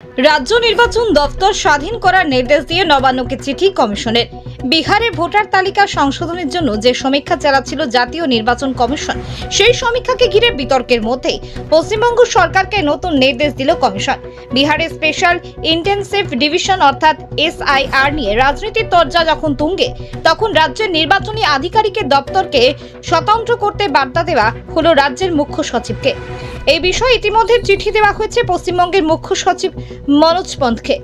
রাজ্য নির্বাচন দপ্তর স্বাধীন করার নির্দেশ দিয়ে নবান্নকে চিঠি কমিশনের। বিহারে ভোটার তালিকা সংশোধনের জন্য যে সমীক্ষা চালাচ্ছিল জাতীয় নির্বাচন কমিশন, সেই সমীক্ষাকে ঘিরে বিতর্কের মধ্যেই পশ্চিমবঙ্গ সরকারকে নতুন নির্দেশ দিল কমিশন। বিহারে স্পেশাল ইন্টেনসিভ ডিভিশন অর্থাৎ SIR নিয়ে রাজনীতির তরজা যখন তুঙ্গে, তখন রাজ্যের নির্বাচনী আধিকারিকের দপ্তরকে স্বতন্ত্র করতে বার্তা দেওয়া হলো রাজ্যের মুখ্য সচিবকে। এই বিষয়ে ইতিমধ্যে চিঠি দেওয়া হয়েছে পশ্চিমবঙ্গের মুখ্য সচিব মনোজ পন্থকে।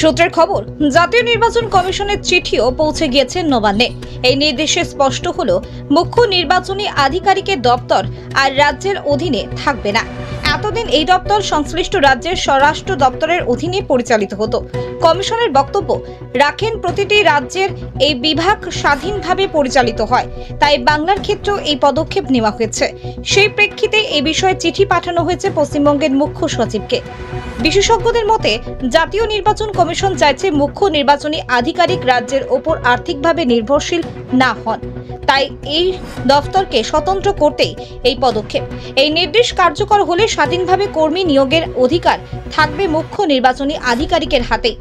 সূত্রের খবর, জাতীয় নির্বাচন কমিশনের চিঠিও পৌঁছে গিয়েছে নবান্নে। এই নির্দেশে স্পষ্ট হলো, মুখ্য নির্বাচনী আধিকারিকের দপ্তর আর রাজ্যের অধীনে থাকবে না। এতদিন এই দপ্তর সংশ্লিষ্ট রাজ্যের স্বরাষ্ট্র দপ্তরের অধীনে পরিচালিত হতো। কমিশনের বক্তব্য রাখেন, প্রতিটি রাজ্যের এই বিভাগ স্বাধীনভাবে পরিচালিত হয়, তাই বাংলার ক্ষেত্রেও এই পদক্ষেপ নেওয়া হয়েছে। সেই প্রেক্ষিতে এই বিষয়ে চিঠি পাঠানো হয়েছে পশ্চিমবঙ্গের মুখ্য সচিবকে। বিশেষজ্ঞদের মতে, জাতীয় নির্বাচন কমিশন চাইছে মুখ্য নির্বাচনী আধিকারিক রাজ্যের ওপর আর্থিকভাবে নির্ভরশীল না হন, তাই এই দফতরকে স্বতন্ত্র করতেই এই পদক্ষেপ। এই নির্দেশ কার্যকর হলে স্বাধীনভাবে কর্মী নিয়োগের অধিকার থাকবে মুখ্য নির্বাচনী আধিকারিকের হাতে।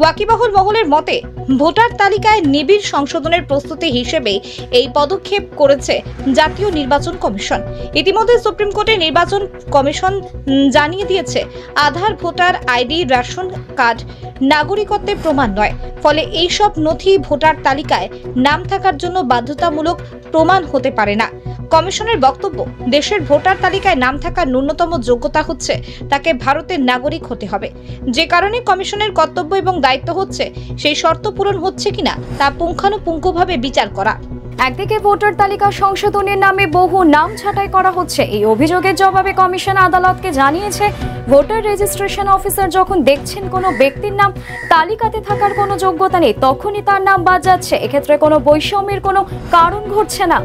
ওয়াকিবহাল মহলের মতে, ভোটার তালিকায় নিবিড় সংশোধনের প্রস্তুতি হিসেবে এই পদক্ষেপ করেছে জাতীয় নির্বাচন কমিশন। ইতিমধ্যে সুপ্রিম কোর্টে নির্বাচন কমিশন জানিয়ে দিয়েছে, আধার, ভোটার আইডি, রেশন কার্ড নাগরিকত্বের প্রমাণ নয়। ফলে এই সব নথি ভোটার তালিকায় নাম থাকার জন্য বাধ্যতামূলক প্রমাণ হতে পারে না। কমিশনের বক্তব্য, দেশের ভোটার তালিকায় নাম থাকার ন্যূনতম যোগ্যতা হচ্ছে তাকে ভারতের নাগরিক হতে হবে। যে কারণে কমিশনের কর্তব্য এবং দায়িত্ব হচ্ছে সেই শর্ত পূরণ হচ্ছে কিনা তা পুঙ্খানুপুঙ্খভাবে বিচার করা। একদিকে ভোটার তালিকা সংশোধনের নামে বহু নাম ছাঁটাই করা হচ্ছে। এই অভিযোগের জবাবে কমিশন আদালতকে জানিয়েছে, ভোটার রেজিস্ট্রেশন অফিসার যখন দেখছেন কোনো ব্যক্তির নাম তালিকাতে থাকার কোনো যোগ্যতা নেই, তখনই তার নাম বাদ যাচ্ছে। এক্ষেত্রে কোনো বৈষম্যের কোনো কারণ ঘটছে না।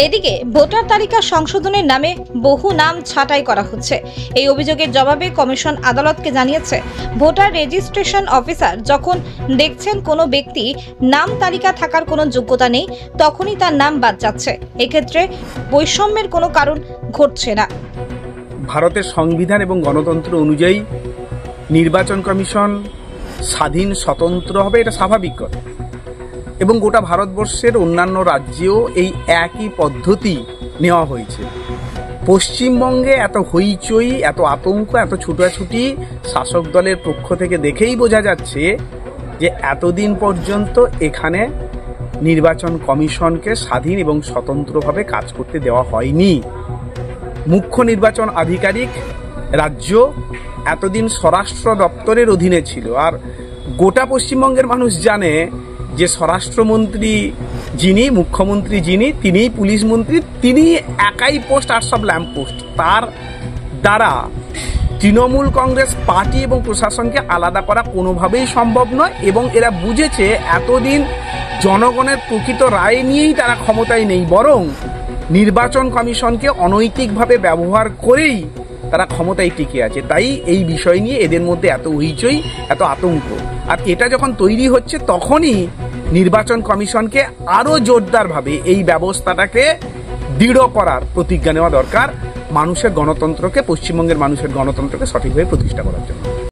এদিকে ভোটার তালিকা সংশোধনের নামে বহু নাম ছাঁটাই করা হচ্ছে। এই অভিযোগের জবাবে কমিশন আদালতকে জানিয়েছে, ভোটার রেজিস্ট্রেশন অফিসার যখন দেখছেন কোনো ব্যক্তি নাম তালিকা থাকার কোনো যোগ্যতা নেই, তখনই তার নাম বাদ যাচ্ছে। এক্ষেত্রে বৈষম্যের কোনো কারণ ঘটছে না। ভারতের সংবিধান এবং গণতন্ত্র অনুযায়ী নির্বাচন কমিশন স্বাধীন স্বতন্ত্র হবে, এটা স্বাভাবিক কথা। এবং গোটা ভারতবর্ষের অন্যান্য রাজ্যেও এই একই পদ্ধতি নেওয়া হয়েছে। পশ্চিমবঙ্গে এত হইচই, এত আতঙ্ক, এত ছুটাছুটি শাসক দলের পক্ষ থেকে দেখেই বোঝা যাচ্ছে যে এতদিন পর্যন্ত এখানে নির্বাচন কমিশনকে স্বাধীন এবং স্বতন্ত্রভাবে কাজ করতে দেওয়া হয়নি। মুখ্য নির্বাচন আধিকারিক রাজ্য এতদিন স্বরাষ্ট্র দপ্তরের অধীনে ছিল। আর গোটা পশ্চিমবঙ্গের মানুষ জানে যে স্বরাষ্ট্রমন্ত্রী যিনি, মুখ্যমন্ত্রী যিনি, তিনিই পুলিশ মন্ত্রী, তিনি একাই পোস্ট আর সব ল্যাম্প পোস্ট। তার দ্বারা তৃণমূল কংগ্রেস পার্টি এবং প্রশাসনকে আলাদা করা কোনোভাবেই সম্ভব নয়। এবং এরা বুঝেছে এতদিন জনগণের প্রকৃত রায় নিয়েই তারা ক্ষমতায় নেই, বরং নির্বাচন কমিশনকে অনৈতিকভাবে ব্যবহার করেই তারা ক্ষমতায় টিকে আছে। তাই এই বিষয় নিয়ে এদের মধ্যে এত হইচই, এত আতঙ্ক। আর এটা যখন তৈরি হচ্ছে, তখনই নির্বাচন কমিশনকে আরো জোরদারভাবে এই ব্যবস্থাটাকে দৃঢ় করার প্রতিজ্ঞা নেওয়া দরকার, মানুষের গণতন্ত্রকে, পশ্চিমবঙ্গের মানুষের গণতন্ত্রকে সঠিকভাবে প্রতিষ্ঠা করার জন্য।